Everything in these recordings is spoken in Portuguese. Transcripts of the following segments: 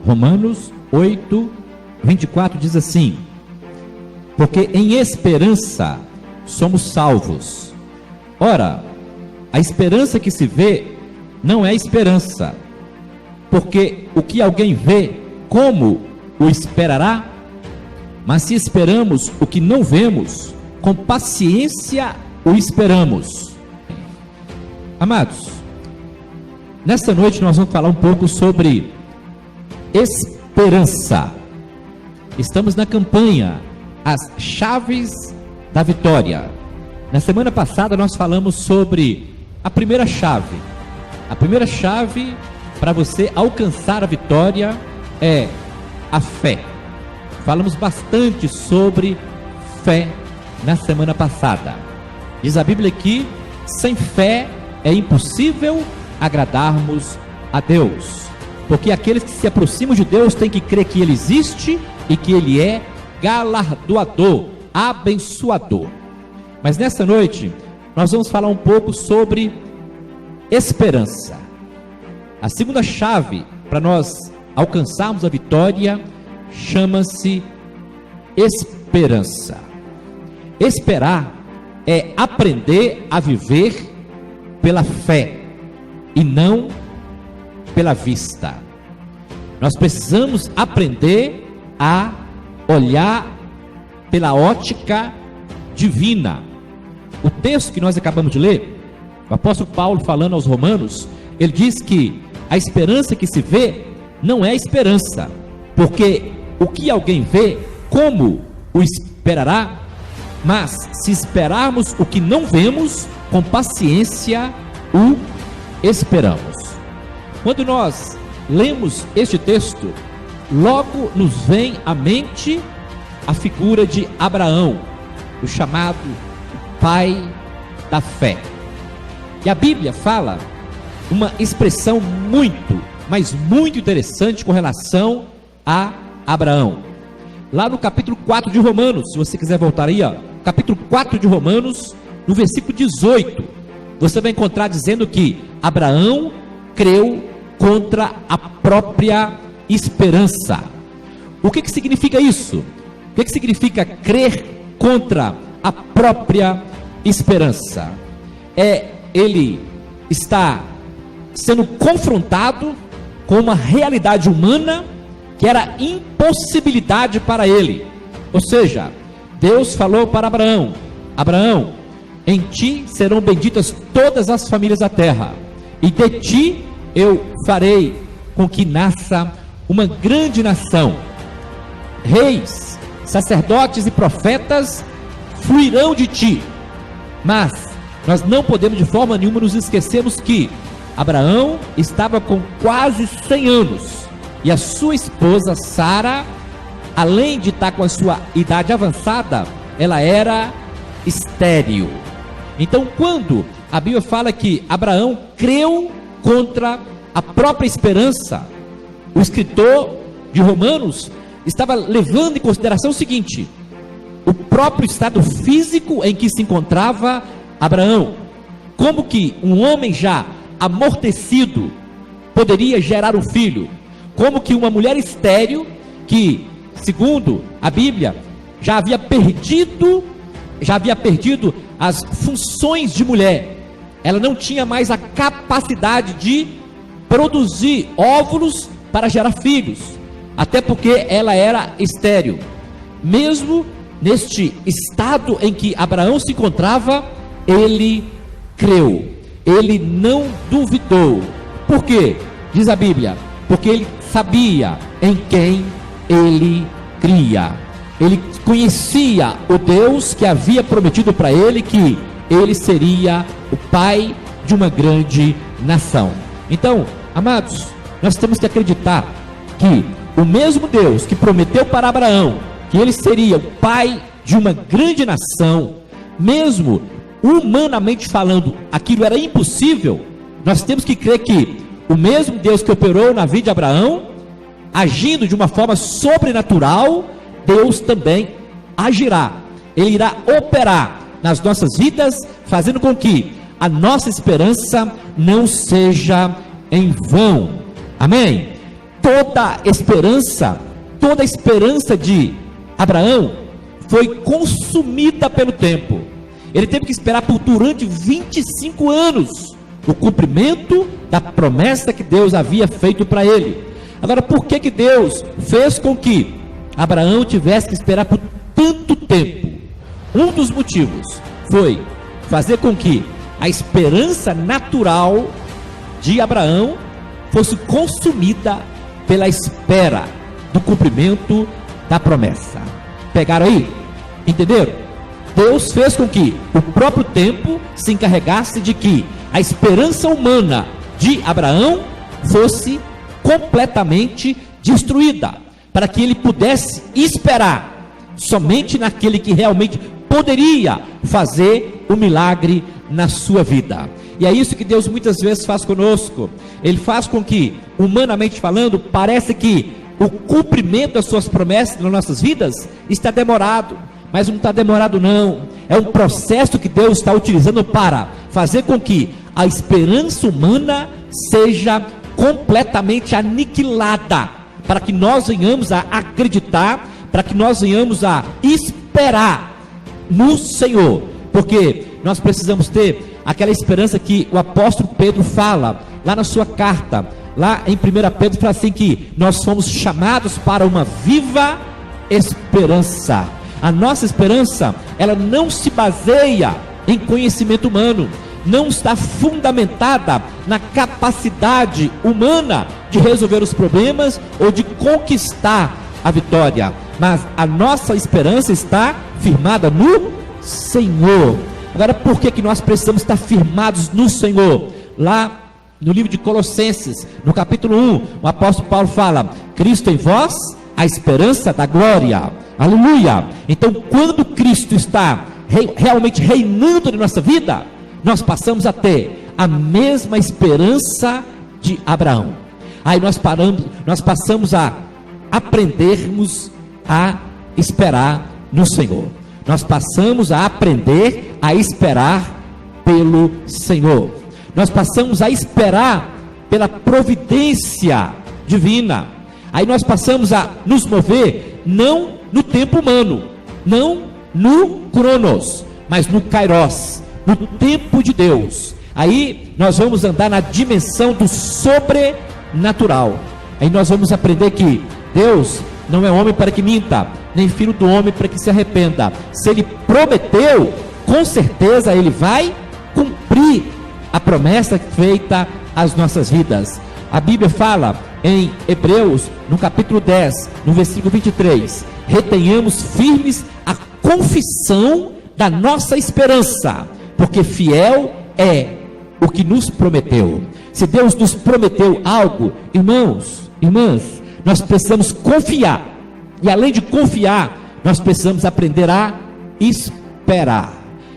Romanos 8, 24 diz assim: porque em esperança somos salvos. Ora, a esperança que se vê não é esperança, porque o que alguém vê, como o esperará? Mas se esperamos o que não vemos, com paciência o esperamos. Amados, nesta noite nós vamos falar um pouco sobre esperança. Estamos na campanha As Chaves da Vitória. Na semana passada nós falamos sobre a primeira chave. A primeira chave para você alcançar a vitória é a fé. Falamos bastante sobre fé na semana passada. Diz a Bíblia que sem fé é impossível agradarmos a Deus, porque aqueles que se aproximam de Deus têm que crer que Ele existe e que Ele é galardoador, abençoador. Mas nessa noite nós vamos falar um pouco sobre esperança. A segunda chave para nós alcançarmos a vitória chama-se esperança. Esperar é aprender a viver pela fé e não pela vista. Nós precisamos aprender a olhar pela ótica divina. O texto que nós acabamos de ler, o apóstolo Paulo falando aos Romanos, ele diz que a esperança que se vê não é esperança, porque o que alguém vê, como o esperará? Mas se esperarmos o que não vemos, com paciência o esperamos. Quando nós lemos este texto, logo nos vem à mente a figura de Abraão, o chamado pai da fé. E a Bíblia fala uma expressão muito, mas muito interessante com relação a Abraão. Lá no capítulo 4 de Romanos, se você quiser voltar aí, capítulo 4 de Romanos, no versículo 18, você vai encontrar dizendo que Abraão creu contra a própria esperança. O que significa isso? O que significa crer contra a própria esperança? Ele está sendo confrontado com uma realidade humana que era impossibilidade para ele. Ou seja, Deus falou para Abraão: Abraão, em ti serão benditas todas as famílias da terra, e de ti eu farei com que nasça uma grande nação. Reis, sacerdotes e profetas fluirão de ti. Mas nós não podemos de forma nenhuma nos esquecermos que Abraão estava com quase 100 anos, e a sua esposa Sara, além de estar com a sua idade avançada, ela era estéril. Então, quando a Bíblia fala que Abraão creu contra a própria esperança, o escritor de Romanos estava levando em consideração o seguinte: o próprio estado físico em que se encontrava Abraão. Como que um homem já amortecido poderia gerar um filho? Como que uma mulher estéril, que segundo a Bíblia já havia perdido as funções de mulher, ela não tinha mais a capacidade de produzir óvulos para gerar filhos, até porque ela era estéril. Mesmo neste estado em que Abraão se encontrava, ele creu, ele não duvidou. Por quê? Diz a Bíblia, porque ele sabia em quem ele cria. Ele conhecia o Deus que havia prometido para ele que ele seria o pai de uma grande nação. Então, amados, nós temos que acreditar que o mesmo Deus que prometeu para Abraão que ele seria o pai de uma grande nação, mesmo humanamente falando aquilo era impossível, nós temos que crer que o mesmo Deus que operou na vida de Abraão, agindo de uma forma sobrenatural, Deus também agirá. Ele irá operar nas nossas vidas, fazendo com que a nossa esperança não seja em vão. Amém? toda a esperança de Abraão foi consumida pelo tempo. Ele teve que esperar durante 25 anos o cumprimento da promessa que Deus havia feito para ele. Agora, por que Deus fez com que Abraão tivesse que esperar por tanto tempo? Um dos motivos foi fazer com que a esperança natural de Abraão fosse consumida pela espera do cumprimento da promessa. Pegaram aí? Entenderam? Deus fez com que o próprio tempo se encarregasse de que a esperança humana de Abraão fosse completamente destruída, para que ele pudesse esperar somente naquele que realmente poderia fazer o milagre na sua vida. E é isso que Deus muitas vezes faz conosco. Ele faz com que, humanamente falando, parece que o cumprimento das suas promessas nas nossas vidas está demorado, mas não está demorado não. É um processo que Deus está utilizando para fazer com que a esperança humana seja completamente aniquilada, para que nós venhamos a acreditar, para que nós venhamos a esperar no Senhor, porque nós precisamos ter aquela esperança que o apóstolo Pedro fala lá na sua carta, lá em 1 Pedro, fala assim que nós fomos chamados para uma viva esperança. A nossa esperança, ela não se baseia em conhecimento humano, não está fundamentada na capacidade humana de resolver os problemas ou de conquistar a vitória, mas a nossa esperança está firmada no Senhor. Agora, por que nós precisamos estar firmados no Senhor? Lá no livro de Colossenses, no capítulo 1, o apóstolo Paulo fala: Cristo em vós, a esperança da glória. Aleluia! Então, quando Cristo está realmente reinando na nossa vida, nós passamos a ter a mesma esperança de Abraão. Aí nós passamos a aprendermos a esperar no Senhor. Nós passamos a aprender a esperar pelo Senhor. Nós passamos a esperar pela providência divina. Aí nós passamos a nos mover não no tempo humano, não no Cronos, mas no Kairos, no tempo de Deus. Aí nós vamos andar na dimensão do sobrenatural. Aí nós vamos aprender que Deus não é homem para que minta, nem filho do homem para que se arrependa. Se Ele prometeu, com certeza Ele vai cumprir a promessa feita às nossas vidas. A Bíblia fala em Hebreus, no capítulo 10, no versículo 23, retenhamos firmes a confissão da nossa esperança, porque fiel é o que nos prometeu. Se Deus nos prometeu algo, irmãos, irmãs, nós precisamos confiar, e além de confiar, nós precisamos aprender a esperar.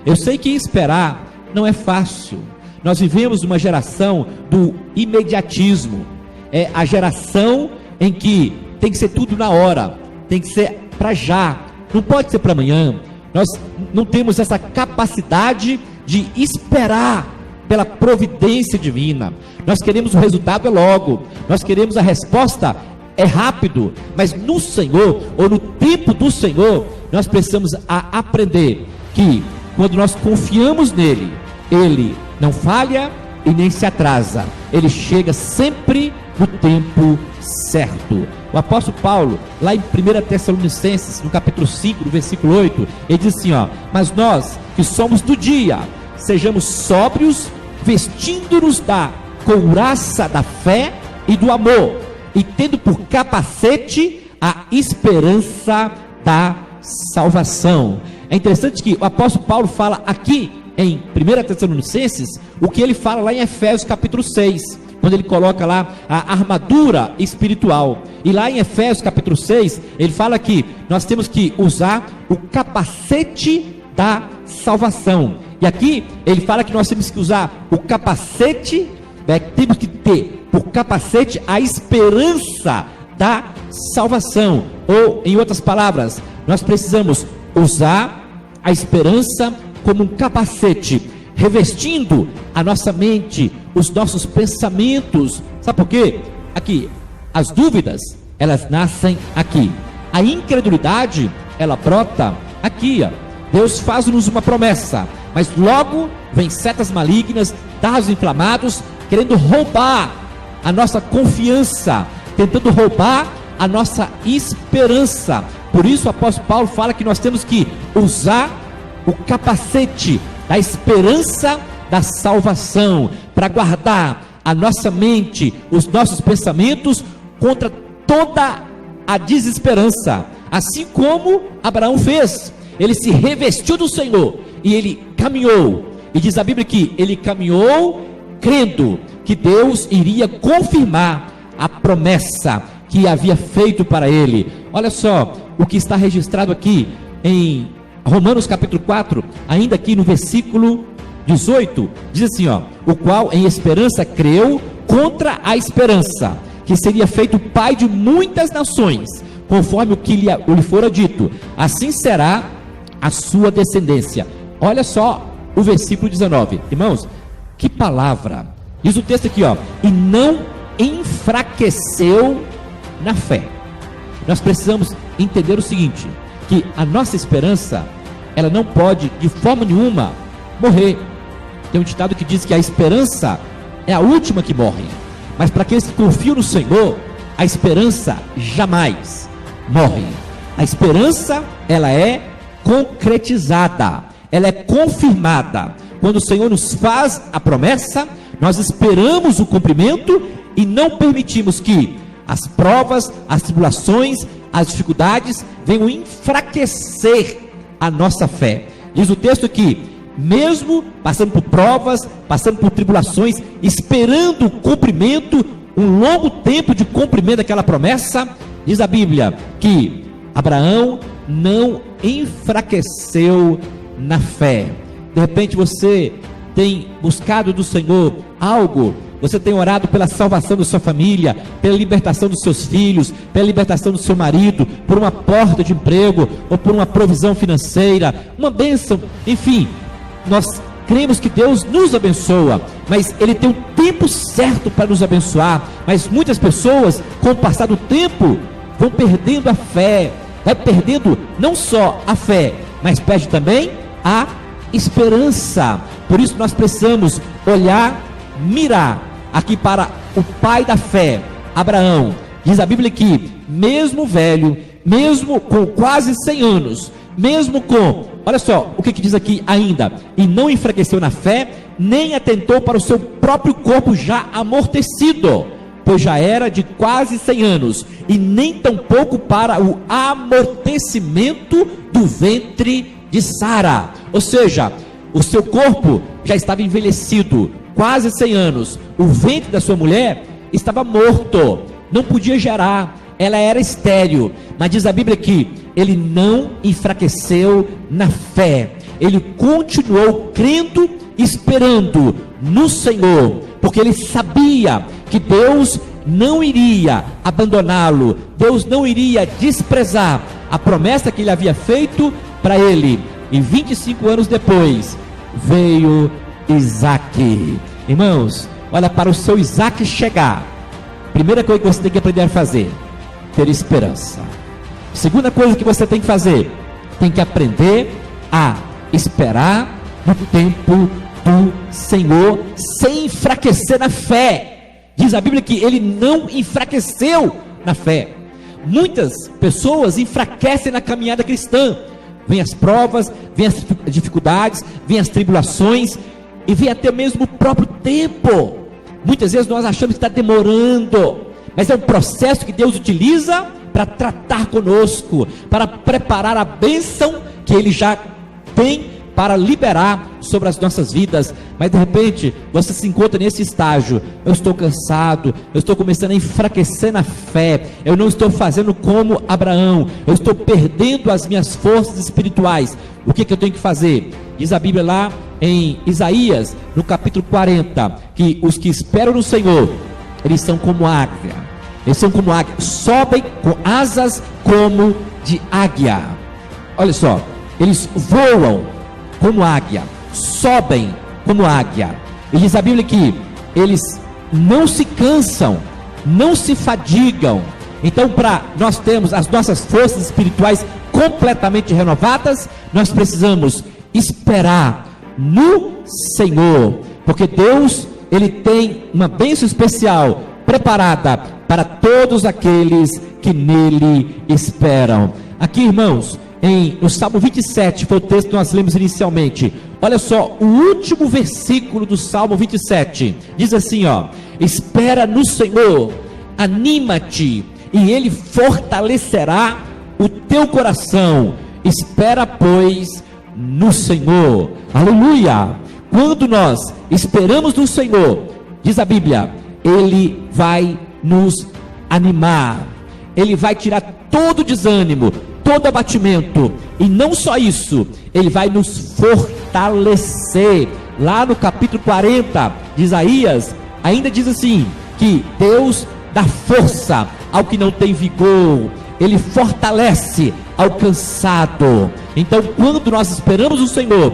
Eu sei que esperar não é fácil. Nós vivemos uma geração do imediatismo, é a geração em que tem que ser tudo na hora, tem que ser para já, não pode ser para amanhã. Nós não temos essa capacidade de esperar pela providência divina. Nós queremos o resultado é logo, nós queremos a resposta é rápido, mas no Senhor, ou no tempo do Senhor, nós precisamos aprender que quando nós confiamos nele, ele não falha e nem se atrasa, ele chega sempre no tempo certo. O apóstolo Paulo, lá em 1 Tessalonicenses, no capítulo 5, no versículo 8, ele diz assim, mas nós que somos do dia, sejamos sóbrios, vestindo-nos da couraça da fé e do amor, e tendo por capacete a esperança da salvação. É interessante que o apóstolo Paulo fala aqui em 1 Tessalonicenses o que ele fala lá em Efésios capítulo 6, quando ele coloca lá a armadura espiritual. E lá em Efésios capítulo 6, ele fala que nós temos que usar o capacete da salvação. E aqui ele fala que nós temos que usar o capacete, temos que ter por capacete a esperança da salvação. Ou, em outras palavras, nós precisamos usar a esperança como um capacete, revestindo a nossa mente, os nossos pensamentos. Sabe por quê? Aqui, As dúvidas, elas nascem aqui. A incredulidade, ela brota aqui, ó. Deus faz-nos uma promessa, mas logo vem setas malignas, dardos inflamados, querendo roubar a nossa confiança, tentando roubar a nossa esperança. Por isso o apóstolo Paulo fala que nós temos que usar o capacete da esperança da salvação, para guardar a nossa mente, os nossos pensamentos contra toda a desesperança, assim como Abraão fez. Ele se revestiu do Senhor e ele caminhou, e diz a Bíblia que ele caminhou crendo que Deus iria confirmar a promessa que havia feito para ele. Olha só o que está registrado aqui em Romanos capítulo 4, ainda aqui no versículo 18, diz assim, ó: o qual em esperança creu contra a esperança, que seria feito pai de muitas nações, conforme o que lhe fora dito, assim será a sua descendência. Olha só o versículo 19, irmãos, que palavra! Diz o texto aqui, ó: e não enfraqueceu na fé. Nós precisamos entender o seguinte, que a nossa esperança, ela não pode de forma nenhuma morrer. Tem um ditado que diz que a esperança é a última que morre, mas para aqueles que confiam no Senhor, a esperança jamais morre. A esperança, ela é concretizada, ela é confirmada. Quando o Senhor nos faz a promessa, nós esperamos o cumprimento e não permitimos que as provas, as tribulações, as dificuldades venham enfraquecer a nossa fé. Diz o texto que, mesmo passando por provas, passando por tribulações, esperando o cumprimento, um longo tempo de cumprimento daquela promessa, diz a Bíblia que Abraão não enfraqueceu na fé. De repente você tem buscado do Senhor algo, você tem orado pela salvação da sua família, pela libertação dos seus filhos, pela libertação do seu marido, por uma porta de emprego, ou por uma provisão financeira, uma bênção, enfim, nós cremos que Deus nos abençoa, mas Ele tem um tempo certo para nos abençoar. Mas muitas pessoas, com o passar do tempo, vão perdendo a fé, vai perdendo não só a fé, mas perde também a esperança. Por isso nós precisamos olhar, mirar aqui para o pai da fé, Abraão. Diz a Bíblia que, mesmo velho, mesmo com quase 100 anos, mesmo com, olha só o que diz aqui ainda, e não enfraqueceu na fé, nem atentou para o seu próprio corpo já amortecido, pois já era de quase 100 anos, e nem tampouco para o amortecimento do ventre de Sara. Ou seja, o seu corpo já estava envelhecido, quase 100 anos, o ventre da sua mulher estava morto, não podia gerar, ela era estéril. Mas diz a Bíblia que ele não enfraqueceu na fé, ele continuou crendo, esperando no Senhor, porque ele sabia que Deus não iria abandoná-lo, Deus não iria desprezar a promessa que ele havia feito para ele. E 25 anos depois veio Isaac. Irmãos, olha, para o seu Isaac chegar, primeira coisa que você tem que aprender a fazer, ter esperança. Segunda coisa que você tem que fazer, tem que aprender a esperar no tempo do Senhor, sem enfraquecer na fé. Diz a Bíblia que ele não enfraqueceu na fé. Muitas pessoas enfraquecem na caminhada cristã. Vem as provas, vem as dificuldades, vem as tribulações, e vem até mesmo o próprio tempo. Muitas vezes nós achamos que está demorando, mas é um processo que Deus utiliza para tratar conosco, para preparar a bênção que Ele já tem para liberar sobre as nossas vidas. Mas de repente você se encontra nesse estágio: eu estou cansado, eu estou começando a enfraquecer na fé, eu não estou fazendo como Abraão, eu estou perdendo as minhas forças espirituais. O que eu tenho que fazer? Diz a Bíblia lá em Isaías, no capítulo 40, que os que esperam no Senhor, eles são como águia, eles são como águia, sobem com asas como de águia. Olha só, eles voam como águia, sobem como águia. E diz a Bíblia que eles não se cansam não se fadigam. Então, para nós termos as nossas forças espirituais completamente renovadas, nós precisamos esperar no Senhor, porque Deus, Ele tem uma bênção especial preparada para todos aqueles que nele esperam. Aqui, irmãos, no Salmo 27, foi o texto que nós lemos inicialmente. Olha só, o último versículo do Salmo 27, diz assim, ó: espera no Senhor, anima-te, e Ele fortalecerá o teu coração. Espera, pois, no Senhor. Aleluia! Quando nós esperamos no Senhor, diz a Bíblia, Ele vai nos animar, Ele vai tirar todo desânimo, todo abatimento, e não só isso, Ele vai nos fortalecer. Lá no capítulo 40 de Isaías, ainda diz assim, que Deus dá força ao que não tem vigor, Ele fortalece ao cansado. Então, quando nós esperamos o Senhor,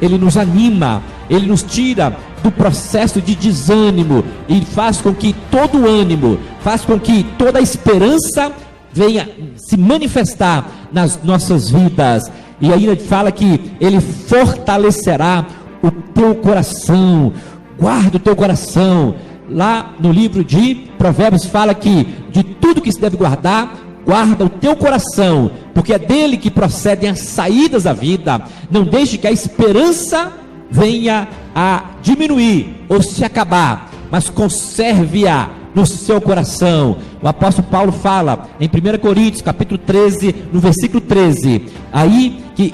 Ele nos anima, Ele nos tira do processo de desânimo, e faz com que todo o ânimo, faz com que toda a esperança venha se manifestar nas nossas vidas. E ainda fala que Ele fortalecerá o teu coração. Guarda o teu coração. Lá no livro de Provérbios fala que de tudo que se deve guardar, guarda o teu coração, porque é dele que procedem as saídas da vida. Não deixe que a esperança venha a diminuir ou se acabar, mas conserve-a no seu coração. O apóstolo Paulo fala em 1 Coríntios capítulo 13, no versículo 13, aí que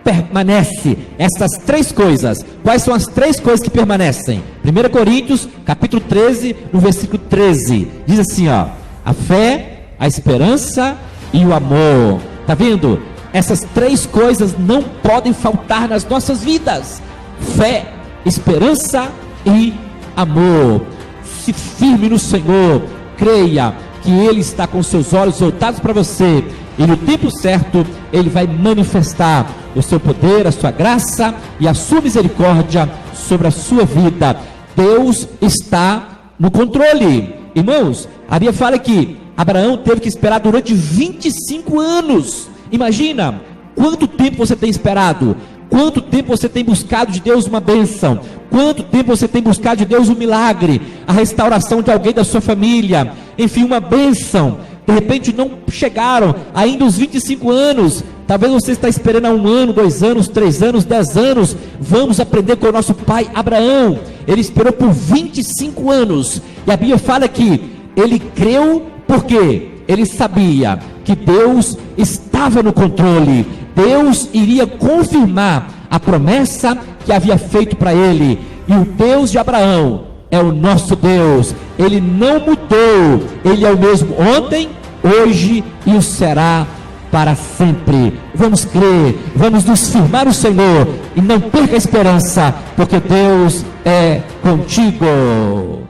permanece essas três coisas. Quais são as três coisas que permanecem? 1 Coríntios capítulo 13, no versículo 13, diz assim, ó: a fé, a esperança e o amor. Tá vendo? Essas três coisas não podem faltar nas nossas vidas: fé, esperança e amor. Se firme no Senhor, creia que Ele está com seus olhos voltados para você, e no tempo certo Ele vai manifestar o seu poder, a sua graça e a sua misericórdia sobre a sua vida. Deus está no controle. Irmãos, a Bíblia fala que Abraão teve que esperar durante 25 anos. Imagina quanto tempo você tem esperado, quanto tempo você tem buscado de Deus uma bênção, quanto tempo você tem buscado de Deus um milagre, a restauração de alguém da sua família, enfim, uma bênção. De repente não chegaram ainda os 25 anos, talvez você está esperando há 1 ano, 2 anos, 3 anos, 10 anos. Vamos aprender com o nosso pai Abraão. Ele esperou por 25 anos, e a Bíblia fala que ele creu, porque ele sabia que Deus estava no controle. Deus iria confirmar a promessa que havia feito para ele. E o Deus de Abraão é o nosso Deus. Ele não mudou. Ele é o mesmo ontem, hoje e o será para sempre. Vamos crer, vamos nos firmar no Senhor, e não perca a esperança, porque Deus é contigo.